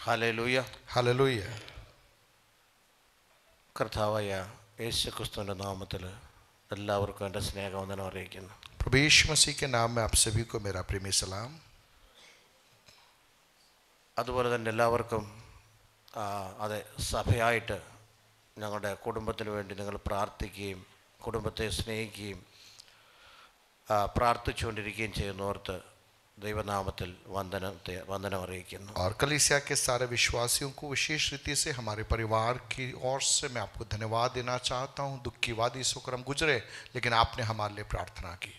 Hallelujah. Hallelujah. കർത്താവായ യേശുക്രിസ്തുവിൻ്റെ നാമത്തിൽ എല്ലാവർക്കും എൻ്റെ സ്നേഹവന്ദനം അറിയിക്കുന്നു. प्रभु यीशु मसीह के नाम में आप सभी को मेरा प्रेमी सलाम। അതുപോലെ തന്നെ എല്ലാവർക്കും അതെ സഭയായിട്ട് ഞങ്ങളുടെ കുടുംബത്തിന് വേണ്ടി നിങ്ങൾ പ്രാർത്ഥിക്കുകയും കുടുംബത്തെ സ്നേഹിക്കുകയും പ്രാർത്ഥിച്ചുകൊണ്ടിരിക്കുകയും ചെയ്യുന്നവർക്ക് ദൈവനാമത്തിൽ വന്ദനം അറിയിക്കുന്നു. और कलीसिया के सारे विश्वासियों को विशेष रीति से हमारे परिवार की ओर से मैं आपको धन्यवाद देना चाहता हूँ। दुख की वादी सोकर हम गुजरे, लेकिन आपने हमारे लिए प्रार्थना की।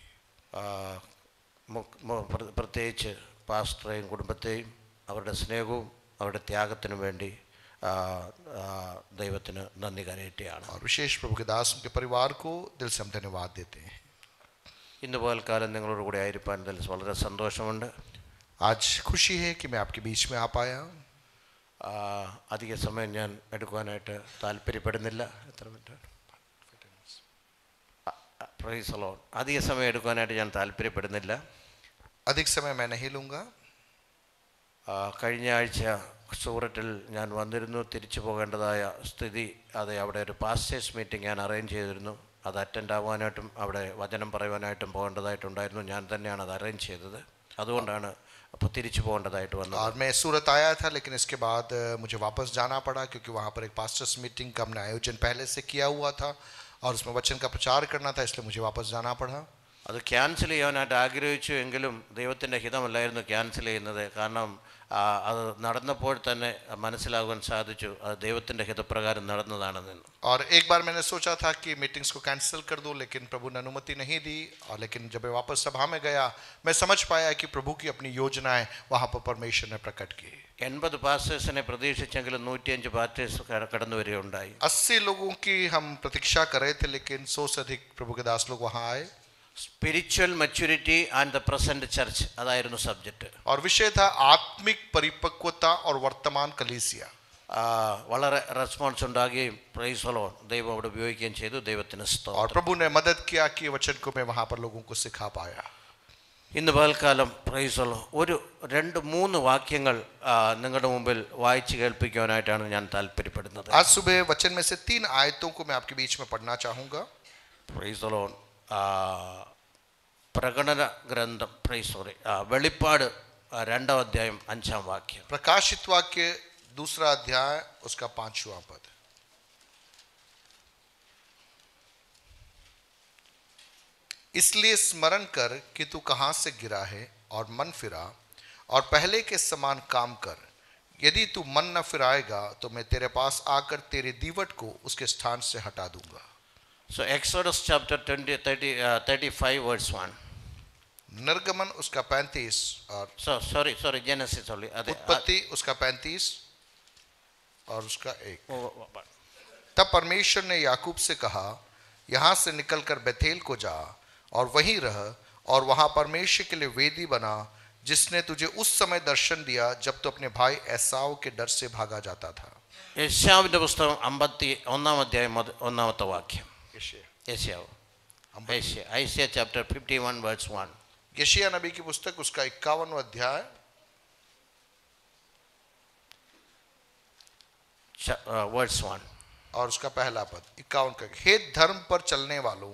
പ്രത്യേകിച്ച് പാസ്റ്ററേയും കുടുംബത്തെയും അവരുടെ സ്നേഹവും അവരുടെ ത്യാഗത്തിനും വേണ്ടി ദൈവത്തിന് നന്ദി കരയറ്റുകയാണ്. और विशेष प्रभु के दास के परिवार को दिल से हम धन्यवाद देते हैं। ഇന്ന് പകൽക്കാലം നിങ്ങളോട് കൂടി ആയിരിക്കാൻ വളരെ സന്തോഷമുണ്ട്. आज खुशी है कि मैं आपके बीच में आ पाया। അധിക സമയം ഞാൻ എടുക്കുവാനായിട്ട് താല്പര്യപ്പെടുന്നില്ല. എത്ര മിനിറ്റ്? Price the Lord. അധിക സമയം എടുക്കുവാനായിട്ട് ഞാൻ താല്പര്യപ്പെടുന്നില്ല. अधिक समय मैं नहीं लूँगा। കഴിഞ്ഞ ആഴ്ച സൂററ്റിൽ ഞാൻ വന്നിരുന്നു. തിരിച്ചു പോകേണ്ടതായ സ്ഥിതി, അത് അവിടെ ഒരു പാസ്റ്റേഴ്സ് മീറ്റിംഗ് ഞാൻ അറേഞ്ച് ചെയ്തിരുന്നു. അത് അറ്റൻഡ് ആവാനായിട്ടും അവിടെ വചനം പറയുവാനായിട്ടും പോകേണ്ടതായിട്ടുണ്ടായിരുന്നു. ഞാൻ തന്നെയാണ് അത് അറേഞ്ച് ചെയ്തത്. അതുകൊണ്ടാണ് അപ്പോൾ തിരിച്ചു പോകേണ്ടതായിട്ട് വന്നത്. और मैं सूरत आया था, लेकिन इसके बाद मुझे वापस जाना पड़ा, क्योंकि वहाँ पर एक पास्टर्स मीटिंग का हमने आयोजन पहले से किया हुआ था और उसमें वचन का प्रचार करना था, इसलिए मुझे वापस जाना पड़ा। അത് ക്യാൻസൽ ചെയ്യാനായിട്ട് ആഗ്രഹിച്ചു, എങ്കിലും ദൈവത്തിൻ്റെ ഹിതമല്ലായിരുന്നു ക്യാൻസൽ ചെയ്യുന്നത്. കാരണം അത് നടന്നപ്പോൾ തന്നെ മനസ്സിലാകുവാൻ സാധിച്ചു അത് ദൈവത്തിൻ്റെ ഹിതപ്രകാരം നടന്നതാണെന്ന്. और एक बार मैंने सोचा था कि मीटिंग्स को कैंसिल कर दूं, लेकिन प्रभु ने अनुमति नहीं दी। और लेकिन जब मैं वापस सभा में गया, मैं समझ पाया कि प्रभु की अपनी योजनाएं वहाँ पर परमेश्वर ने प्रकट की। 80 പാസ്റ്റേഴ്സിനെ പ്രതീക്ഷിച്ചെങ്കിലും 105 പാസ്റ്റേഴ്സ് കടന്നു വരികയുണ്ടായി. 80 लोगों की हम प्रतीक्षा कर रहे थे, लेकिन 100 से अधिक प्रभु के दास लोग वहाँ आए। Spiritual maturity and the present church, അതായിരുന്നു സബ്ജക്റ്റ്. और विषय था आत्मिक परिपक्वता और वर्तमान कलीसिया। വളരെ റെസ്പോൺസ് ഉണ്ടാകുകയും പ്രൈസ് ദി ലോർഡ് ദൈവം അവിടെ ഉപയോഗിക്കുകയും ചെയ്തു. ദൈവത്തിന് और സ്തോത്രം. प्रभु ने मदद किया कि वचन को मैं वहाँ पर लोगों को सिखा पाया। ഇന്ന് പകൽക്കാലം പ്രൈസ് ദി ലോർഡ് ഒരു 2-3 വാക്യങ്ങൾ നിങ്ങളുടെ മുമ്പിൽ വായിച്ച് കേൾപ്പിക്കുവാനായിട്ടാണ് ഞാൻ താല്പര്യപ്പെടുന്നത്. आज सुबह वचन में से 3 आयतों को मैं आपके बीच में पढ़ना चाहूँगा। Price the Lord. പ്രകടന ഗ്രന്ഥം വെളിപ്പാട് 2-ാം അധ്യായം 5-ാം വാക്യം. प्रकाशित वाक्य 2 अध्याय उसका 5वां पद। इसलिए स्मरण कर कि तू कहाँ से गिरा है और मन फिरा और पहले के समान काम कर। यदि तू मन न फिराएगा तो मैं तेरे पास आकर तेरे दीवट को उसके स्थान से हटा दूंगा। So Exodus chapter 35 verse 1. निर्गमन उसका 35 और sorry Genesis only. उत्पत्ति उसका 35 और उसका 1। तब परमेश्वर ने याकूब से कहा, यहाँ से निकलकर बेथेल को जा और वहीं रह और वहाँ परमेश्वर के लिए वेदी बना, जिसने तुझे उस समय दर्शन दिया जब तू अपने भाई एसाव के डर से भागा जाता था। യെശയ്യാവിന്റെ പുസ്തകം 51-ാം അധ്യായം 1-ാമത്തെ വാക്യം. ഐശയ്യ chapter 51 verse 1. यशायाह नबी की पुस्तक उसका 51वां अध्याय verse 1 और उसका पहला पद 51 का। हे धर्म पर चलने वालों,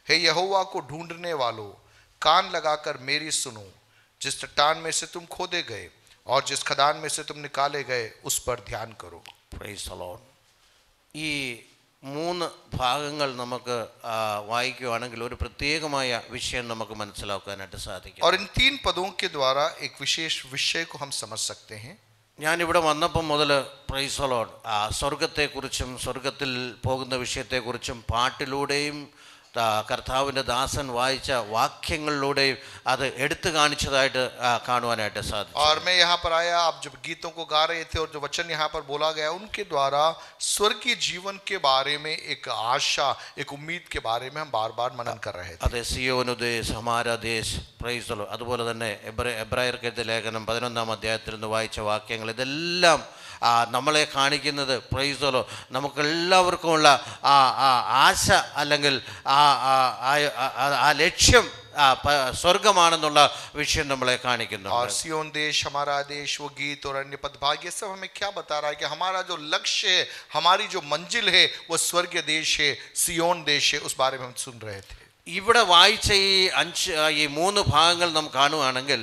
हे यहोवा को ढूंढने वालों, कान लगाकर मेरी सुनो। जिस चट्टान में से तुम खोदे गए और जिस खदान में से तुम निकाले गए, उस पर ध्यान करो। Praise the Lord. ഈ 3 ഭാഗങ്ങൾ നമുക്ക് വായിക്കുകയാണെങ്കിൽ ഒരു പ്രത്യേകമായ വിഷയം നമുക്ക് മനസ്സിലാക്കാനായിട്ട് സാധിക്കും. और इन 3 पदों के द्वारा एक विशेष विषय को हम समझ सकते हैं। ഞാനിവിടെ വന്നപ്പോൾ മുതൽ പ്രൈസ് ദി ലോർഡ് സ്വർഗത്തെക്കുറിച്ചും സ്വർഗത്തിൽ പോകുന്ന വിഷയത്തെക്കുറിച്ചും പാട്ടിലൂടെയും കർത്താവിൻ്റെ ദാസൻ വായിച്ച വാക്യങ്ങളിലൂടെയും അത് എടുത്തു കാണിച്ചതായിട്ട് കാണുവാനായിട്ട് സാധിച്ചു. और मैं यहाँ पर आया, आप जब गीतों को गा रहे थे और जो वचन यहाँ पर बोला गया उनके द्वारा स्वर्गीय जीवन के बारे में एक आशा, एक उम्मीद के बारे में हम बार-बार मनन कर रहे थे। അതെ, സിയോനുദേശ് ഹമാരാ ദേശ് പ്രൈസ് ദി ലോർഡ്. അതുപോലെ തന്നെ എബ്രായർക്കെഴുതിയ ലേഖനം 11-ാം അധ്യായത്തിൽ നിന്ന് വായിച്ച വാക്യങ്ങൾ ഇതെല്ലാം നമ്മളെ കാണിക്കുന്നത് പ്രൈസ് ദി ലോർഡ് നമുക്കെല്ലാവർക്കുമുള്ള ആശ അല്ലെങ്കിൽ ആ ലക്ഷ്യം സ്വർഗമാണെന്നുള്ള വിഷയം നമ്മളെ കാണിക്കുന്നു. और सियोन देश हमारा देश, वो गीत और अन्य पदभाग, ये सब हमें क्या बता रहा है कि हमारा जो लक्ष्य है, हमारी जो मंजिल है, वो स्वर्गीय देश है, सियोन देश है. उस बारे में हम सुन रहे थे. ഇവിടെ വായിച്ച ഈ 3 ഭാഗങ്ങൾ നാം കാണുകയാണെങ്കിൽ,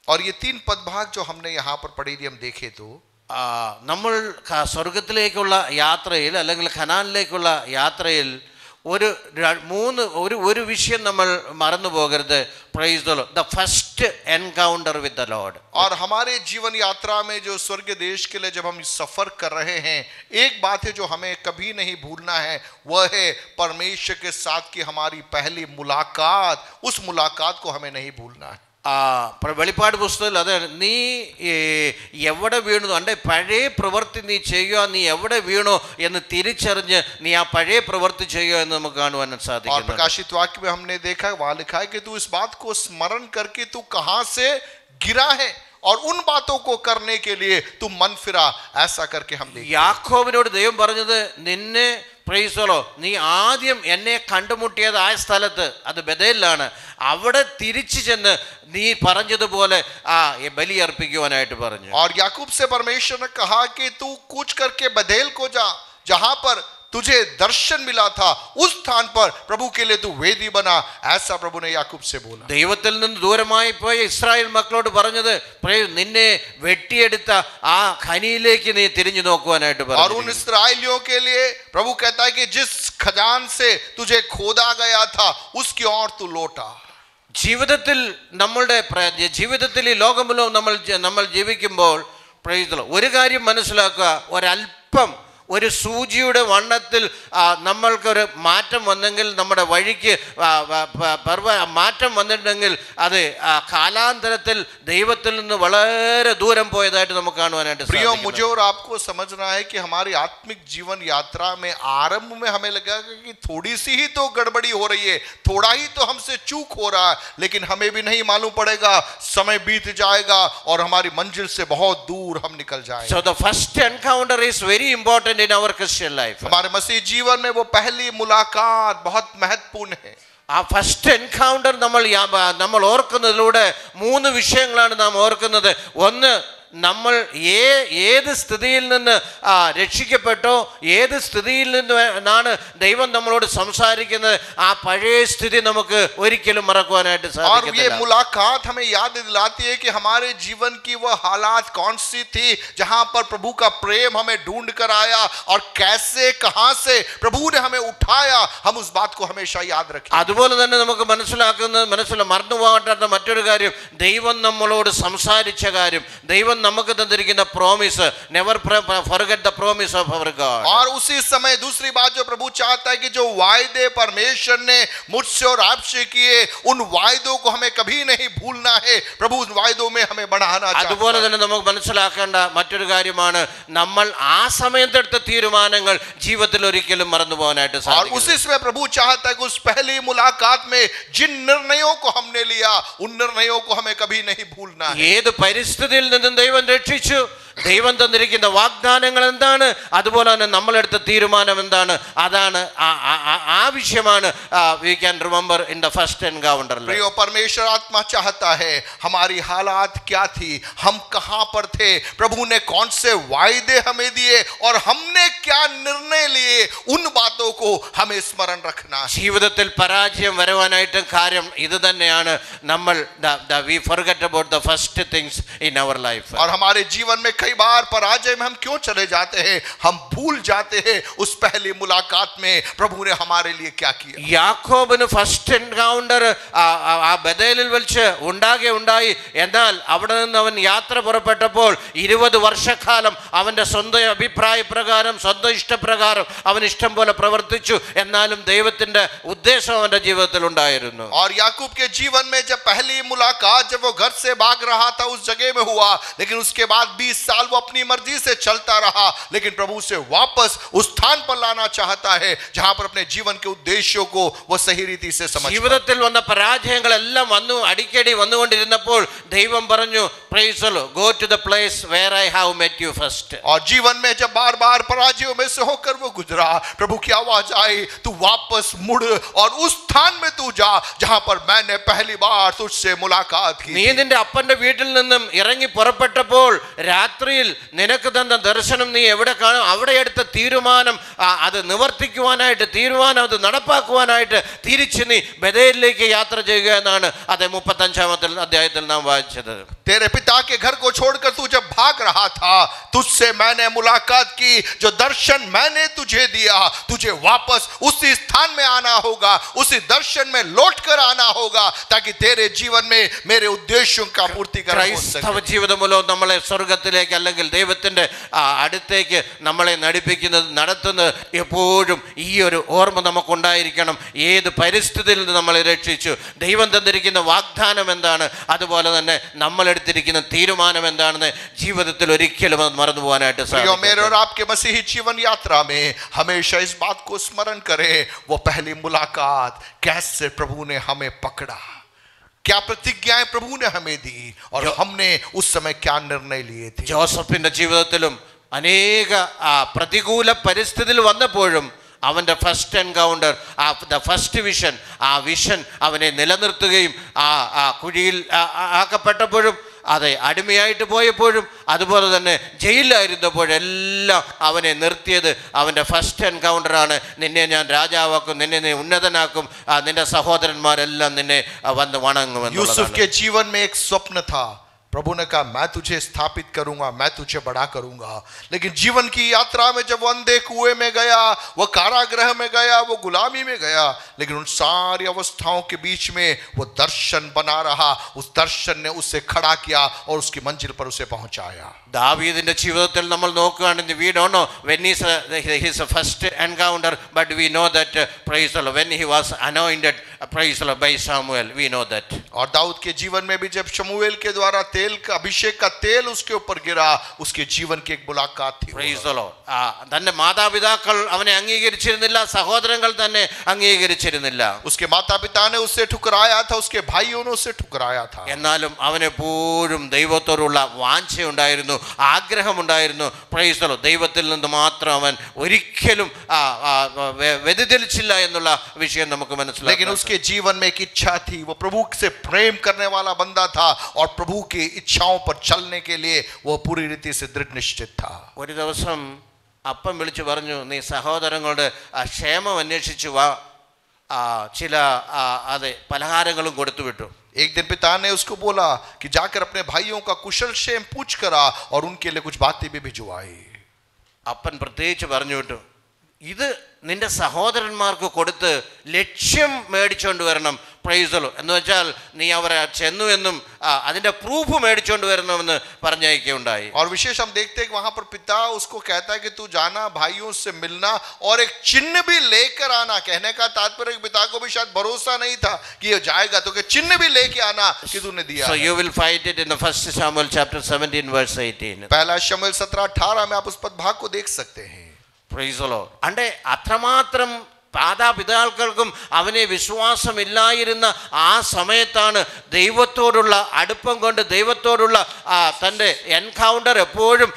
और ये 3 पदभाग जो हमने यहाँ पर पढ़ी थी, हम देखे तो നമ്മൾ സ്വർഗത്തിലേക്കുള്ള യാത്രയിൽ അല്ലെങ്കിൽ ഖനാനിലേക്കുള്ള യാത്രയിൽ ഒരു വിഷയം നമ്മൾ മറന്നു പോകരുത്. Price the Lord, the first encounter with the Lord. और हमारे जीवन यात्रा में जो स्वर्ग देश के लिए जब हम सफर कर रहे हैं, एक बात है जो हमें कभी नहीं भूलना है, वह है परमेश्वर के साथ की हमारी पहली मुलाकात. उस मुलाकात को हमें नहीं भूलना है. വെളിപ്പാട് പുസ്തകത്തിൽ അത് നീ എവിടെ വീണു, എൻ്റെ പഴയ പ്രവൃത്തി നീ ചെയ്യുക, നീ എവിടെ വീണോ എന്ന് തിരിച്ചറിഞ്ഞ് നീ ആ പഴയ പ്രവൃത്തി ചെയ്യുക എന്ന് നമുക്ക് കാണുവാൻ സാധിക്കും. और प्रकाशित वाक्य में हमने देखा, वहां लिखा है कि तू इस बात को स्मरण करके तू कहां से गिरा है और उन बातों को करने के लिए तू मन फिरा. ऐसा करके हम देखते हैं. യാക്കോബിനോട് ദൈവം പറഞ്ഞത്, നിന്നെ പ്രൈസോളോ നീ ആദ്യം എന്നെ കണ്ടുമുട്ടിയത് ആ സ്ഥലത്ത്, അത് ബഥേലിലാണ്, അവിടെ തിരിച്ചു ചെന്ന് നീ പറഞ്ഞതുപോലെ ബലിയർപ്പിക്കുവാനായിട്ട് പറഞ്ഞു. और याकूब से परमेश्वर ने कहा कि तू कूच करके बथेल को जा, जहां पर तुझे दर्शन मिला था, उस स्थान पर प्रभु के लिए तू वेदी बना. ऐसा प्रभु ने याकूब से बोला. ദൈവത്തിൽ നിന്ന് ദൂരമായി പോയ ഇസ്രായേൽ മക്കളോട് പറഞ്ഞത്, നിന്നെ വെട്ടിയെടുത്ത ആ ഖനിയിലേക്ക് നീ തിരിഞ്ഞു നോക്കുവാനായിട്ട് പറഞ്ഞു. और उन इस्राएलियों के लिए प्रभु कहता है कि जिस खजान से तुझे खोदा गया था, उसकी ओर तू लौटा. ജീവിതത്തിൽ ഈ ലോകമുലോ നമ്മൾ ജീവിക്കുമ്പോൾ ഒരു കാര്യം മനസ്സിലാക്കുക, ഒരല്പം ഒരു സൂചിയുടെ വണ്ണത്തിൽ നമ്മൾക്കൊരു മാറ്റം വന്നെങ്കിൽ, നമ്മുടെ വഴിക്ക് മാറ്റം വന്നിട്ടുണ്ടെങ്കിൽ അത് കാലാന്തരത്തിൽ ദൈവത്തിൽ നിന്ന് വളരെ ദൂരം പോയതായിട്ട് നമുക്ക് കാണുവാനായിട്ട് साथियों, मुझे और आपको समझना है कि हमारी आत्मिक जीवन यात्रा में आरंभ में हमें लगा कि थोड़ी सी ही तो गड़बड़ी हो रही है, थोड़ा ही तो हमसे चूक हो रहा है, लेकिन हमें भी नहीं मालूम पड़ेगा, समय बीत जाएगा और हमारी मंजिल से बहुत दूर हम निकल जाएंगे. So the first encounter is very important in our Christian life. हमारे मसीह जीवन में वो पहली मुलाकात बहुत महत्वपूर्ण है. ആ ഫസ്റ്റ് എൻകൗണ്ടർ നമ്മൾ ഓർക്കുന്നതിലൂടെ 3 വിഷയങ്ങളാണ് നാം ഓർക്കുന്നത്. ഒന്ന്, നമ്മൾ ഏത് സ്ഥിതിയിൽ നിന്ന് രക്ഷിക്കപ്പെട്ടോ, ഏത് സ്ഥിതിയിൽ നിന്നാണ് ദൈവം നമ്മളോട് സംസാരിക്കുന്നത്, ആ പഴയ സ്ഥിതി നമുക്ക് ഒരിക്കലും മറക്കുവാനായിട്ട് സാധിക്കില്ല. और ये मुलाकात हमें याद दिलाती है कि हमारे जीवन की वो हालात कौन सी थी जहां पर प्रभु का प्रेम हमें ढूंढ कर आया और कैसे कहां से प्रभु ने हमें उठाया. हम उस बात को हमेशा याद रखें. അതുപോലെ തന്നെ നമുക്ക് മറന്നു പോകാത്ത മറ്റൊരു കാര്യം, ദൈവം നമ്മളോട് സംസാരിച്ച കാര്യം, ദൈവം നമുക്ക് തന്നിരിക്കുന്ന promise. Never forget the promise of our God. और उसी समय दूसरी बात जो प्रभु चाहता है कि जो वायदे परमेश्वर ने मुझसे और आपसे किए, उन वायदों को हमें कभी नहीं भूलना है. प्रभु उन वायदों में हमें बढ़ाना चाहता है. അതുപോലെ തന്നെ നമുക്ക് മനസ്സിലാക്കേണ്ട മറ്റൊരു കാര്യമാണ്, നമ്മൾ ആ സമയത്തെടുത്ത തീരുമാനങ്ങൾ ജീവിതത്തിൽ ഒരിക്കലും മറന്നു പോകാനായിട്ട് और സാധിക്കില്ല. उसी समय प्रभु चाहता है कि उस पहली मुलाकात में जिन निर्णयों को हमने लिया, उन निर्णयों को हमें कभी नहीं भूलना है. ഏത് പരിസ്ഥിതിയിൽ നിന്നും ദൈവം രക്ഷിച്ചു, ദൈവം തന്നിരിക്കുന്ന വാഗ്ദാനങ്ങൾ എന്താണ്, അതുപോലെ തന്നെ നമ്മളെടുത്ത തീരുമാനം എന്താണ്, അതാണ് ആ വിഷയമാണ് we can remember in the first encounter. प्रियो, परमेश्वर आत्मा चाहता है हमारी हालात क्या थी, हम कहां पर थे, प्रभु ने कौन से वायदे हमें दिए और हमने क्या निर्णय लिए, उन बातों को हमें स्मरण रखना है. ജീവിതത്തിൽ പരാജയം വരുവാനായിട്ട് കാര്യം ഇത് തന്നെയാണ്. നമ്മൾ we forget about the first things in our life. और हमारे जीवन में कई बार पराजय में हम क्यों चले जाते हैं, हम भूल जाते हैं उस पहली मुलाकात में प्रभु ने हमारे लिए क्या किया. യാക്കോബിന് ഫസ്റ്റ് എൻകൗണ്ടർ ആ ബഥേലിൽ വെച്ച് ഉണ്ടായി. എന്നാൽ അവിടെ നിന്ന് അവൻ യാത്ര പുറപ്പെട്ടപ്പോൾ 20 വർഷക്കാലം അവന്റെ സ്വന്തം അഭിപ്രായ പ്രകാരം, സ്വന്തം ഇഷ്ടപ്രകാരം അവൻ ഇഷ്ടം പോലെ പ്രവർത്തിച്ചു. എന്നാലും ദൈവത്തിന്റെ ഉദ്ദേശം അവന്റെ ജീവിതത്തിൽ ഉണ്ടായിരുന്നു. और याकूब के जीवन में जब पहली मुलाकात, जब वो घर से भाग रहा था, उस जगह में हुआ, लेकिन उसके बाद 20 साल साल वो अपनी मर्जी से चलता रहा, लेकिन प्रभु से वापस उस स्थान पर लाना चाहता है जहां पर अपने जीवन के उद्देश्यों को वो सही रीति से समझ पाए। ജീവിതത്തിൽ വന്ന പരാജയങ്ങളെല്ലാം അടിക്കടി വന്നുകൊണ്ടിരുന്നപ്പോൾ ദൈവം പറഞ്ഞു, praise the Lord, go to the place where I have met you first. और जीवन में जब बार बार पराजयों में से होकर वो गुजरा, प्रभु की आवाज आई, तू वापस मुड़ और उस स्थान में तू जा जहां पर मैंने पहली बार तुझसे मुलाकात की. നീ നിന്റെ അപ്പന്റെ വീട്ടിൽ നിന്നും ഇറങ്ങി പുറപ്പെട്ടപ്പോൾ രാത്രിയിൽ നിനക്ക് തന്ന ദർശനം നീ എവിടെ കാണും? അവിടെ എടുത്ത തീരുമാനം അത് നിവർത്തിക്കുവാനായിട്ട്, തീരുമാനം അത് നടപ്പാക്കുവാനായിട്ട് തിരിച്ച് നീ ബഥേലിലേക്ക് യാത്ര ചെയ്യുക എന്നാണ് അത് 35-ാമത്തെ അധ്യായത്തിൽ നാം വായിച്ചത്. तेरे पिता के घर को छोड़कर तू जब भाग रहा था, तुझसे मैंने मुलाकात की, जो दर्शन मैंने तुझे दिया, तुझे वापस उसी स्थान में आना होगा, उसी दर्शन में लौट कर आना होगा, ताकि तेरे जीवन में मेरे उद्देश्यों का पूर्तिकरण हो सके. ക്രൈസ്തവ ജീവിതം മൂലം നമ്മളെ സ്വർഗത്തിലേക്ക് അല്ലെങ്കിൽ ദൈവത്തിന്റെ അടുത്തേക്ക് നമ്മളെ നടത്തുന്നത് എപ്പോഴും ഈ ഒരു ഓർമ്മ നമുക്കുണ്ടായിരിക്കണം. ഏത് പരിസ്ഥിതിയിൽ നിന്ന് നമ്മളെ രക്ഷിച്ചു, ദൈവം തന്നിരിക്കുന്ന വാഗ്ദാനം എന്താണ്, അതുപോലെ തന്നെ നമ്മൾ എടുത്തിരിക്കുന്ന തീരുമാനം എന്താണെന്ന് ജീവിതത്തിൽ ഒരിക്കലും അത് മറന്നു പോകാനായിട്ട് സാധിക്കും. मेरे और आपके मसीही जीवन यात्रा में हमेशा इस बात को स्मरण करें, वो पहली मुलाकात कैसे प्रभु ने हमें पकड़ा, क्या प्रतिज्ञाएं प्रभु ने हमें दी और हमने उस समय क्या निर्णय लिए थे. ജോസഫിന്റെ ജീവിതത്തിലും അനേക പ്രതികൂല പരിസ്ഥിതിയിൽ വന്നപ്പോഴും അവൻ്റെ first encounter, the first vision, ആ വിഷൻ അവനെ നിലനിർത്തുകയും ആ കുഴിയിൽ ആക്കപ്പെട്ടപ്പോഴും, അതെ അടിമയായിട്ട് പോയപ്പോഴും, അതുപോലെ തന്നെ ജയിലിലായിരുന്നപ്പോഴെല്ലാം അവനെ നിർത്തിയത് അവൻ്റെ ഫസ്റ്റ് എൻകൗണ്ടറാണ്. നിന്നെ ഞാൻ രാജാവാക്കും, നിന്നെ നീ ഉന്നതനാക്കും, നിന്റെ സഹോദരന്മാരെല്ലാം നിന്നെ വന്ന് വണങ്ങുമെന്ന്. यूसुफ के जीवन में एक स्वप्न था, प्रभु ने कहा मैं तुझे स्थापित करूंगा, मैं तुझे बड़ा करूंगा. लेकिन जीवन की यात्रा में जब वो अंधे कुएं में गया, वो कारागृह में गया, वो गुलामी में गया, लेकिन उन सारी अवस्थाओं के बीच में वो दर्शन बना रहा. उस दर्शन ने उसे खड़ा किया और उसकी मंजिल पर उसे पहुंचाया. ദാവീദിന്റെ ജീവിതത്തിൽ നമ്മൾ നോക്കുകയാണെങ്കിൽ we don't know when his first encounter, but we know that praise the Lord, when he was anointed, praise the Lord, by Samuel, we know that. और दाऊद के जीवन में भी जब शमूएल के द्वारा तेल का अभिषेक का तेल उसके ऊपर गिरा, उसके जीवन की एक मुलाकात थी. Praise the Lord. തന്റെ മാതാപിതാക്കൾ അവനെ അംഗീകരിച്ചിരുന്നില്ല, സഹോദരങ്ങൾ തന്നെ അംഗീകരിച്ചിരുന്നില്ല. उसके माता पिता ने उसे ठुकराया था, उसके भाइयों ने उसे ठुकराया था. എന്നാലും അവനെപ്പോഴും ദൈവത്തോടുള്ള വാഞ്ചയുണ്ടായിരുന്നു, ആഗ്രഹമുണ്ടായിരുന്നു. Price the Lord. ദൈവത്തിൽ നിന്ന് മാത്രം അവൻ ഒരിക്കലും വ്യതിചലിച്ചില്ല എന്നുള്ള വിഷയം നമുക്ക് മനസ്സിലാക്കാം. लेकिन उसके जीवन में एक इच्छा थी, वो प्रभु से प्रेम करने वाला बंदा था और प्रभु की इच्छाओं पर चलने के लिए वो पूरी रीति से दृढ़ निश्चित था. ഒരു ദിവസം അപ്പം വിളിച്ചു പറഞ്ഞു, നീ സഹോദരങ്ങളുടെ ക്ഷേമം അന്വേഷിച്ചു വാ, ചില അതെ പലഹാരങ്ങളും കൊടുത്തു വിട്ടു. एक दिन पिता ने उसको बोला कि जाकर अपने भाइयों का कुशल क्षेम पूछ करा और उनके लिए कुछ बातें भी भिजवाई. അപ്പൻ പ്രത്യേകിച്ച് പറഞ്ഞു വിട്ടു, ഇത് നിന്റെ സഹോദരന്മാർക്ക് കൊടുത്ത് ലക്ഷ്യം മേടിച്ചുകൊണ്ട് വരണം. Price the Lord. എന്ന് വെച്ചാൽ നീ അവരെ ചെന്നു എന്നും അതിന്റെ പ്രൂഫ് മേടിച്ചുകൊണ്ട് വരണമെന്ന് പറഞ്ഞയക്കുകയുണ്ടായി. और विशेष हम देखते हैं कि वहां पर पिता उसको कहता है कि तू जाना, भाइयों से मिलना और एक चिन्ह भी लेकर आना. कहने का तात्पर्य पिता को भी शायद भरोसा नहीं था कि ये जाएगा, तो चिन्ह भी लेके आना कि तूने दिया. So you will find it in the 1 Samuel chapter 17 verse 18. पहला शमूएल 17:18 में आप उस पद भाग को देख सकते हैं. Price the Lord. അണ്ടേ അത്രമാത്രം മാതാപിതാക്കൾക്കും അവനെ വിശ്വാസമില്ലായിരുന്ന ആ സമയത്താണ് ദൈവത്തോടുള്ള അടുപ്പം കൊണ്ട്, ദൈവത്തോടുള്ള തൻ്റെ എൻകൗണ്ടർ എപ്പോഴും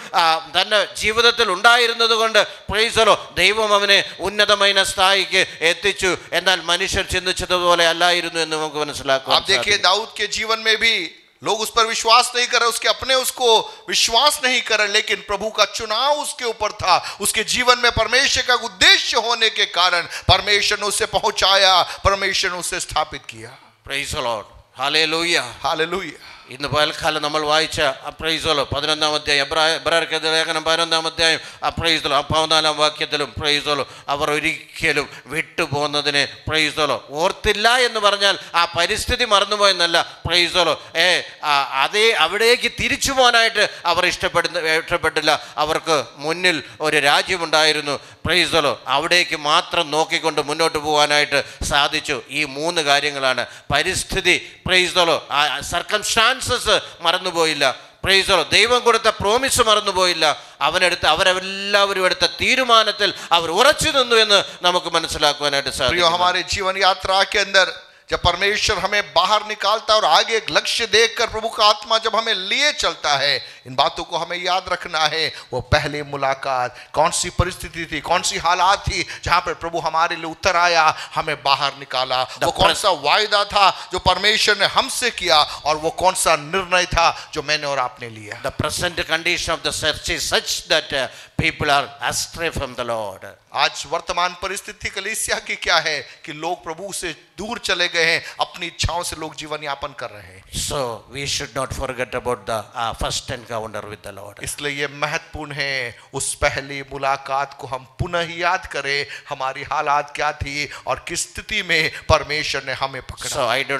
തൻ്റെ ജീവിതത്തിൽ ഉണ്ടായിരുന്നത് കൊണ്ട് പ്രൈസ് ദി ലോർഡ്, ദൈവം അവനെ ഉന്നതമായ സ്ഥായിക്ക് എത്തിച്ചു. എന്നാൽ മനുഷ്യർ ചിന്തിച്ചതുപോലെ അല്ലായിരുന്നു എന്ന് നമുക്ക് മനസ്സിലാക്കാം. आप देखिए दाऊद के जीवन में भी लोग उस पर विश्वास नहीं कर रहे, उसके अपने उसको विश्वास नहीं कर रहे, लेकिन प्रभु का चुनाव उसके ऊपर था. उसके जीवन में परमेश्वर का उद्देश्य होने के कारण परमेश्वर ने उसे पहुंचाया, परमेश्वर ने उसे स्थापित किया. Price the Lord. Hallelujah. Hallelujah. ഇന്ന് പകൽക്കാലം നമ്മൾ വായിച്ച പ്രൈസ് ദി ലോർഡ് 11-ാം അധ്യായം, എബ്രായർക്ക് ലേഖനം 11-ാം അധ്യായം പ്രൈസ് ദി ലോർഡ് 14-ാം വാക്യത്തിലും പ്രൈസ് ദി ലോർഡ് അവർ ഒരിക്കലും വിട്ടുപോകുന്നതിനെ പ്രൈസ് ദി ലോർഡ് ഓർത്തില്ല എന്ന് പറഞ്ഞാൽ ആ പരിസ്ഥിതി മറന്നുപോയെന്നല്ല. പ്രൈസ് ദി ലോർഡ് അവിടേക്ക് തിരിച്ചു പോകാനായിട്ട് അവർ ഇഷ്ടപ്പെട്ടില്ല. അവർക്ക് മുന്നിൽ ഒരു രാജ്യമുണ്ടായിരുന്നു. പ്രൈസ് ദി ലോർഡ് അവിടേക്ക് മാത്രം നോക്കിക്കൊണ്ട് മുന്നോട്ട് പോകാനായിട്ട് സാധിച്ചു. ഈ 3 കാര്യങ്ങളാണ്. പരിസ്ഥിതി, പ്രൈസ് ദി ലോർഡ് സർക്കംസ്റ്റാൻസസ് മറന്നുപോയില്ല. പ്രൈസ് ദി ലോർഡ് ദൈവം കൊടുത്ത പ്രോമിസ് മറന്നുപോയില്ല. അവരെല്ലാവരും എടുത്ത തീരുമാനത്തിൽ അവർ ഉറച്ചു നിന്നു എന്ന് നമുക്ക് മനസ്സിലാക്കുവാനായിട്ട് സാധിക്കും. हमारे जीवन यात्रा के अंदर जब परमेश्वर हमें बाहर निकालता है और आगे एक लक्ष्य देखकर प्रभु का आत्मा जब हमें लिए चलता है, इन बातों को हमें याद रखना है. वो पहले मुलाकात कौन सी परिस्थिति थी, कौन सी हालात थी जहां पर प्रभु हमारे लिए उतर आया, हमें बाहर निकाला. वो कौन सा वायदा था जो परमेश्वर ने हमसे किया, और वो कौन सा निर्णय था जो मैंने और आपने लिया. The present condition of the church is such that people are astray from the Lord. आज वर्तमान परिस्थिति कलीसिया की क्या है कि लोग प्रभु से दूर चले गए हैं, अपनी इच्छाओं से लोग जीवन यापन कर रहे हैं. So we should not forget about the first encounter with the Lord. इसलिए ये महत्वपूर्ण है उस पहली मुलाकात को हम पुनः याद करें. हमारी हालात क्या थी और किस स्थिति में परमेश्वर ने हमें पकड़ा. So I do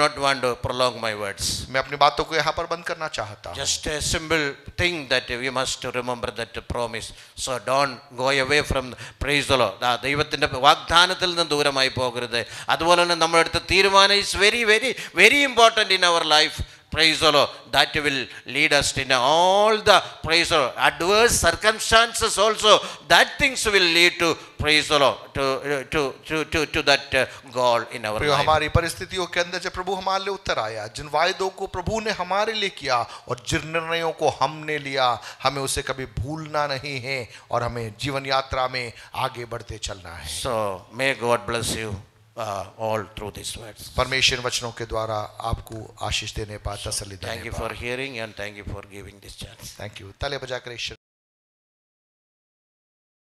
not want to prolong my words. मैं अपनी बातों को यहाँ पर बंद करना चाहता हूँ. Just a simple thing that we must remember that promise. So don't go away from praise the Lord. ദൈവത്തിൻ്റെ വാഗ്ദാനത്തിൽ നിന്ന് ദൂരമായി പോകരുത്. അതുപോലെ തന്നെ നമ്മളെടുത്ത തീരുമാനം is very very very important in our life. Praise the Lord. That will lead us in all the praise the Lord adverse circumstances also. That things will lead to praise the Lord to that goal in our life. हमारी परिस्थितियों के अंदर जब प्रभु हमारे लिए उतर आया, जिन वायदों को प्रभु ने हमारे लिए किया और जिन निर्णयों को हमने लिया, हमें उसे कभी भूलना नहीं है और हमें जीवन यात्रा में आगे बढ़ते चलना है. So may God bless you all through these words. परमेश्वर वचनों के द्वारा आपको आशीष देने पाता तसल्ली देने Thank you for hearing and thank you for giving this chance. Thank you. ताली बजाकर ईश्वर